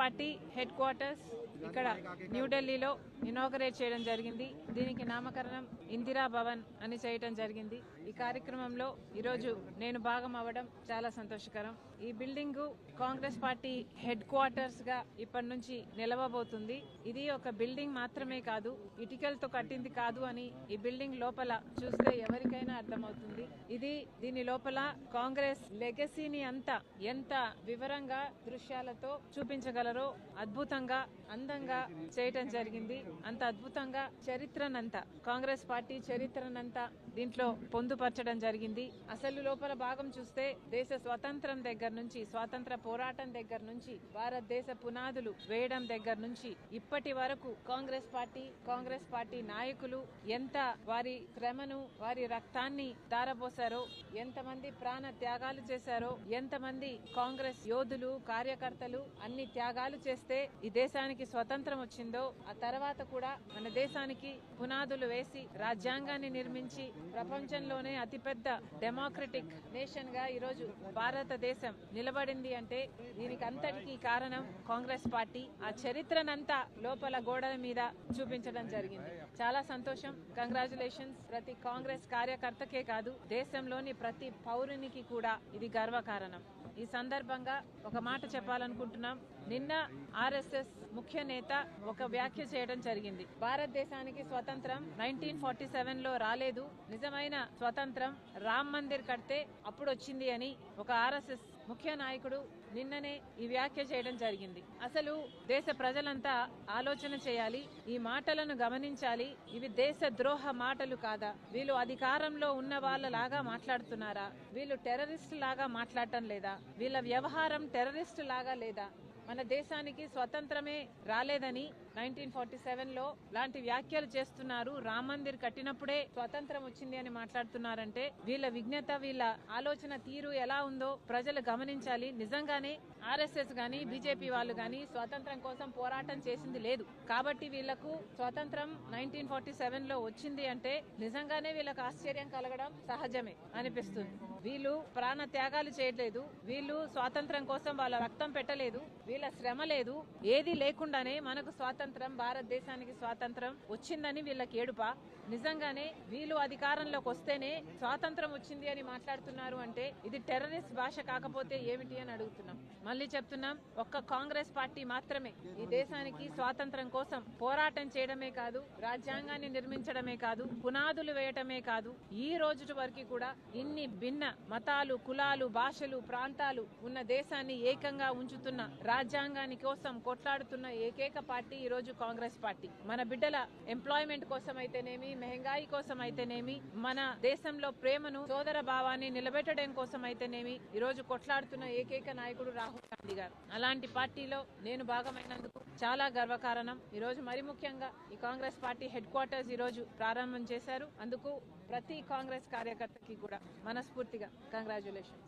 Party head quarters ఇక్కడ న్యూఢిల్లీలో inaugurate చేయడం జరిగింది. దీనికి నామకరణం ఇందిరా భవన్ అని చేయడం జరిగింది. ఈ కార్యక్రమంలో ఈరోజు నేను భాగం అవ్వడం చాలా సంతోషకరం. ఈ building Congress party head quarters గా ఇప్పటి నుంచి నిలవబోతుంది. ఇది ఒక బిల్డింగ్ మాత్రమే కాదు, ఇటుకలతో కట్టింది కాదు అని ఈ బిల్డింగ్ లోపల చూస్తే ఎవరికైనా అర్థమవుతుంది. దీని లోపల కాంగ్రెస్ లెగసీని అంతా ఎంత వివరంగా దృశ్యాలతో చూపించగలరో అద్భుతంగా అందంగా చేయటం జరిగింది. అంత అద్భుతంగా చరిత్రనంతా కాంగ్రెస్ పార్టీ చరిత్రనంతా దీంట్లో పొందుపరచడం జరిగింది. అసలు లోపల భాగం చూస్తే దేశ స్వాతంత్రం దగ్గర నుంచి, స్వాతంత్ర పోరాటం దగ్గర నుంచి, భారతదేశ పునాదులు వేయడం దగ్గర నుంచి ఇప్పటి వరకు కాంగ్రెస్ పార్టీ నాయకులు ఎంత వారి శ్రమను, వారి రక్తాన్ని దారపోసారో, ఎంతమంది ప్రాణ త్యాగాలు చేశారో, ఎంతమంది కాంగ్రెస్ యోధులు, కార్యకర్తలు అన్ని త్యాగాలు చేస్తే ఈ దేశానికి స్వతంత్రం వచ్చిందో, ఆ తర్వాత కూడా మన దేశానికి పునాదులు వేసి రాజ్యాంగాన్ని నిర్మించి ప్రపంచంలోనే అతిపెద్ద డెమోక్రటిక్ నేషన్ గా ఈరోజు భారతదేశం నిలబడింది అంటే దీనికి అంతటికీ కారణం కాంగ్రెస్ పార్టీ. ఆ చరిత్రనంతా లోపల గోడల మీద చూపించడం జరిగింది. చాలా సంతోషం. కంగ్రాచులేషన్స్. ప్రతి కాంగ్రెస్ కార్యకర్తకే కాదు, దేశంలోని ప్రతి పౌరునికి కూడా ఇది గర్వకారణం. ఈ సందర్భంగా ఒక మాట చెప్పాలనుకుంటున్నాం. నిన్న ఆర్ఎస్ఎస్ ముఖ్య నేత ఒక వ్యాఖ్య చేయడం జరిగింది. భారతదేశానికి స్వతంత్రం 1947 లో రాలేదు, నిజమైన స్వతంత్రం రామ్ మందిర్ కడితే అప్పుడు వచ్చింది అని ఒక ఆర్ఎస్ఎస్ ముఖ్య నాయకుడు నిన్ననే ఈ వ్యాఖ్య చేయడం జరిగింది. అసలు దేశ ప్రజలంతా ఆలోచన చేయాలి, ఈ మాటలను గమనించాలి. ఇవి దేశ ద్రోహ మాటలు కాదా? వీళ్ళు అధికారంలో ఉన్న వాళ్ళలాగా మాట్లాడుతున్నారా? వీళ్ళు టెర్రరిస్ట్ లాగా మాట్లాడటం లేదా? వీళ్ళ వ్యవహారం టెర్రరిస్ట్ లాగా లేదా? మన దేశానికి స్వతంత్రమే రాలేదని 1947 లో లాంటి వ్యాఖ్యలు చేస్తున్నారు. రామ్ మందిర్ కట్టినప్పుడే స్వతంత్రం వచ్చింది అని మాట్లాడుతున్నారంటే వీళ్ళ విజ్ఞత, వీళ్ళ ఆలోచన తీరు ఎలా ఉందో ప్రజలు గమనించాలి. నిజంగానే ఆర్ఎస్ఎస్ గాని, బీజేపీ వాళ్ళు గాని స్వాతంత్రం కోసం పోరాటం చేసింది లేదు. కాబట్టి వీళ్లకు స్వాతంత్రం 1947 లో వచ్చింది అంటే నిజంగానే వీళ్ళకు ఆశ్చర్యం కలగడం సహజమే అనిపిస్తుంది. వీళ్ళు ప్రాణ త్యాగాలు చేయట్లేదు, వీళ్ళు స్వాతంత్రం కోసం వాళ్ళ రక్తం పెట్టలేదు, వీళ్ళ శ్రమ లేదు, ఏది లేకుండానే మనకు స్వాతంత్రం, భారతదేశానికి స్వాతంత్రం వచ్చిందని వీళ్ళకి ఏడుపా? నిజంగానే వీళ్ళు అధికారంలోకి వస్తేనే స్వాతంత్రం వచ్చింది అని మాట్లాడుతున్నారు అంటే ఇది టెర్రరిస్ట్ భాష కాకపోతే ఏమిటి అని అడుగుతున్నాం. మళ్ళీ చెప్తున్నాం, ఒక్క కాంగ్రెస్ పార్టీ మాత్రమే ఈ దేశానికి స్వాతంత్రం కోసం పోరాటం చేయడమే కాదు, రాజ్యాంగాన్ని నిర్మించడమే కాదు, పునాదులు వేయటమే కాదు, ఈ రోజు వరకు కూడా ఇన్ని భిన్న మతాలు, కులాలు, భాషలు, ప్రాంతాలు ఉన్న దేశాన్ని ఏకంగా ఉంచుతున్న, రాజ్యాంగాన్ని కోసం కొట్లాడుతున్న ఏకైక పార్టీ ఈ రోజు కాంగ్రెస్ పార్టీ. మన బిడ్డల ఎంప్లాయ్మెంట్ కోసం అయితేనేమి, మెహంగాయి కోసం అయితేనేమి, మన దేశంలో ప్రేమను, సోదర భావాన్ని నిలబెట్టడం కోసం అయితేనేమి ఈ రోజు కొట్లాడుతున్న ఏకైక నాయకుడు రాహుల్ గాంధీ గారు. అలాంటి పార్టీలో నేను భాగమైనందుకు చాలా గర్వకారణం. ఈ రోజు మరి ముఖ్యంగా ఈ కాంగ్రెస్ పార్టీ హెడ్ క్వార్టర్స్ ఈ రోజు ప్రారంభం చేశారు. అందుకు ప్రతి కాంగ్రెస్ కార్యకర్తకి కూడా మనస్ఫూర్తిగా కంగ్రాచులేషన్స్.